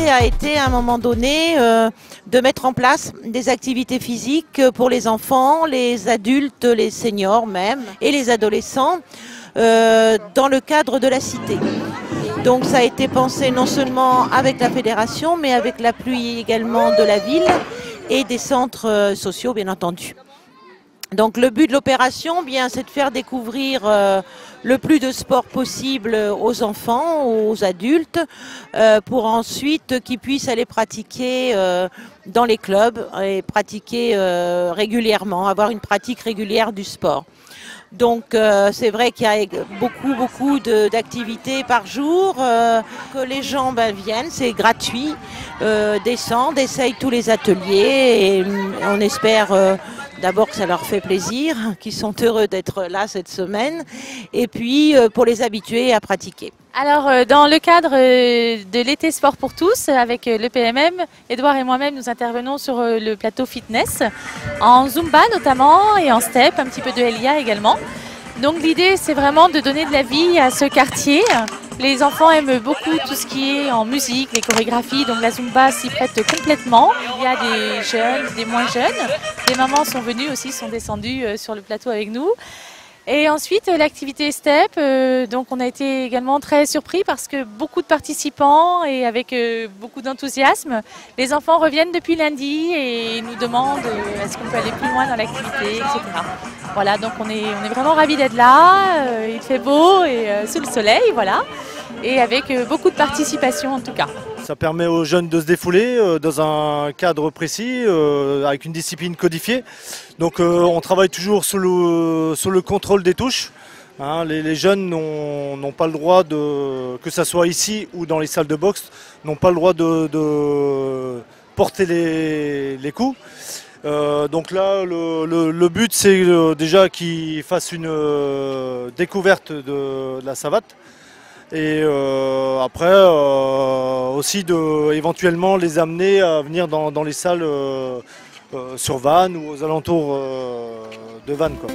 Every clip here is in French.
volonté a été à un moment donné de mettre en place des activités physiques pour les enfants, les adultes, les seniors même et les adolescents dans le cadre de la cité. Donc ça a été pensé non seulement avec la fédération mais avec l'appui également de la ville et des centres sociaux bien entendu. Donc le but de l'opération, bien, c'est de faire découvrir le plus de sport possible aux enfants, aux adultes, pour ensuite qu'ils puissent aller pratiquer dans les clubs et pratiquer régulièrement, avoir une pratique régulière du sport. Donc c'est vrai qu'il y a beaucoup d'activités par jour, que les gens viennent, c'est gratuit, descendent, essayent tous les ateliers et on espère d'abord que ça leur fait plaisir, qu'ils sont heureux d'être là cette semaine et puis pour les habituer à pratiquer. Alors dans le cadre de l'été sport pour tous avec le PMM, Edouard et moi-même nous intervenons sur le plateau fitness en Zumba notamment et en step, un petit peu de Elia également. Donc l'idée c'est vraiment de donner de la vie à ce quartier. Les enfants aiment beaucoup tout ce qui est en musique, les chorégraphies, donc la Zumba s'y prête complètement. Il y a des jeunes, des moins jeunes, des mamans sont venues aussi, sont descendues sur le plateau avec nous. Et ensuite, l'activité STEP, donc on a été également très surpris parce que beaucoup de participants et avec beaucoup d'enthousiasme, les enfants reviennent depuis lundi et nous demandent est-ce qu'on peut aller plus loin dans l'activité, etc. Voilà, donc on est vraiment ravis d'être là, il fait beau et sous le soleil, voilà, et avec beaucoup de participation en tout cas. Ça permet aux jeunes de se défouler dans un cadre précis, avec une discipline codifiée. Donc on travaille toujours sous le contrôle des touches. Hein, les jeunes n'ont pas le droit, que ce soit ici ou dans les salles de boxe, n'ont pas le droit de porter les coups. Donc là, le but c'est déjà qu'ils fassent une découverte de la savate. Et après aussi éventuellement les amener à venir dans les salles sur Vannes ou aux alentours de Vannes, quoi.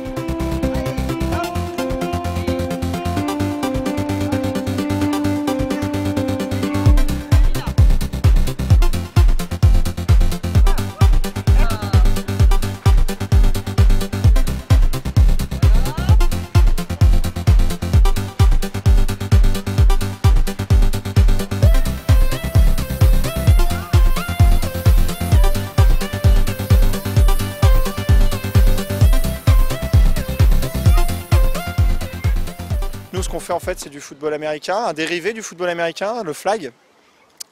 Ce qu'on fait en fait c'est du football américain, un dérivé du football américain, le flag.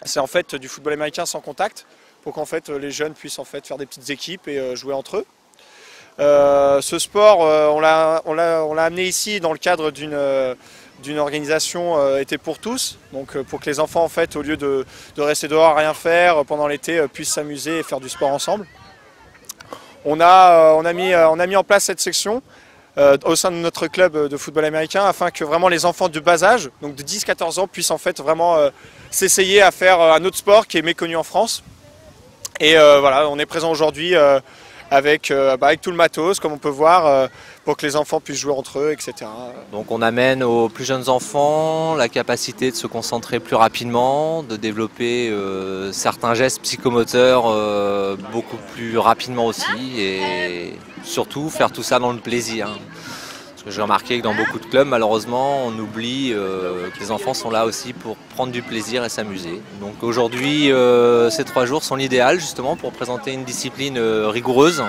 C'est en fait du football américain sans contact pour qu'en fait les jeunes puissent en fait faire des petites équipes et jouer entre eux. Ce sport on l'a amené ici dans le cadre d'une organisation été pour tous, donc pour que les enfants en fait au lieu de rester dehors à rien faire pendant l'été puissent s'amuser et faire du sport ensemble. On a mis en place cette section au sein de notre club de football américain afin que vraiment les enfants de bas âge, donc de 10-14 ans, puissent en fait vraiment s'essayer à faire un autre sport qui est méconnu en France. Et voilà, on est présent aujourd'hui avec tout le matos, comme on peut voir, pour que les enfants puissent jouer entre eux, etc. Donc on amène aux plus jeunes enfants la capacité de se concentrer plus rapidement, de développer certains gestes psychomoteurs beaucoup plus rapidement aussi et surtout faire tout ça dans le plaisir. Parce que j'ai remarqué que dans beaucoup de clubs, malheureusement, on oublie que les enfants sont là aussi pour prendre du plaisir et s'amuser. Donc aujourd'hui, ces 3 jours sont l'idéal justement pour présenter une discipline rigoureuse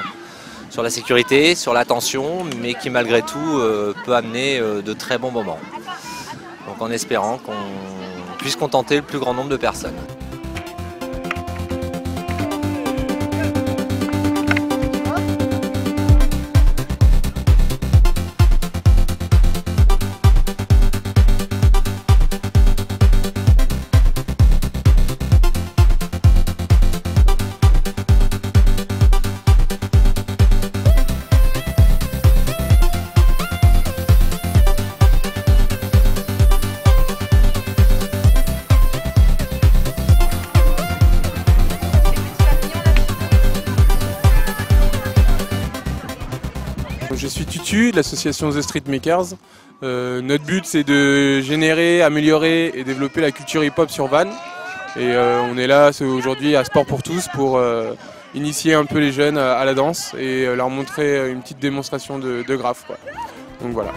sur la sécurité, sur l'attention, mais qui malgré tout peut amener de très bons moments. Donc en espérant qu'on puisse contenter le plus grand nombre de personnes. Je suis Tutu de l'association The Street Makers. Notre but c'est de générer, améliorer et développer la culture hip-hop sur Vannes. Et on est là aujourd'hui à Sport pour tous pour initier un peu les jeunes à la danse et leur montrer une petite démonstration de graphe, quoi. Donc voilà.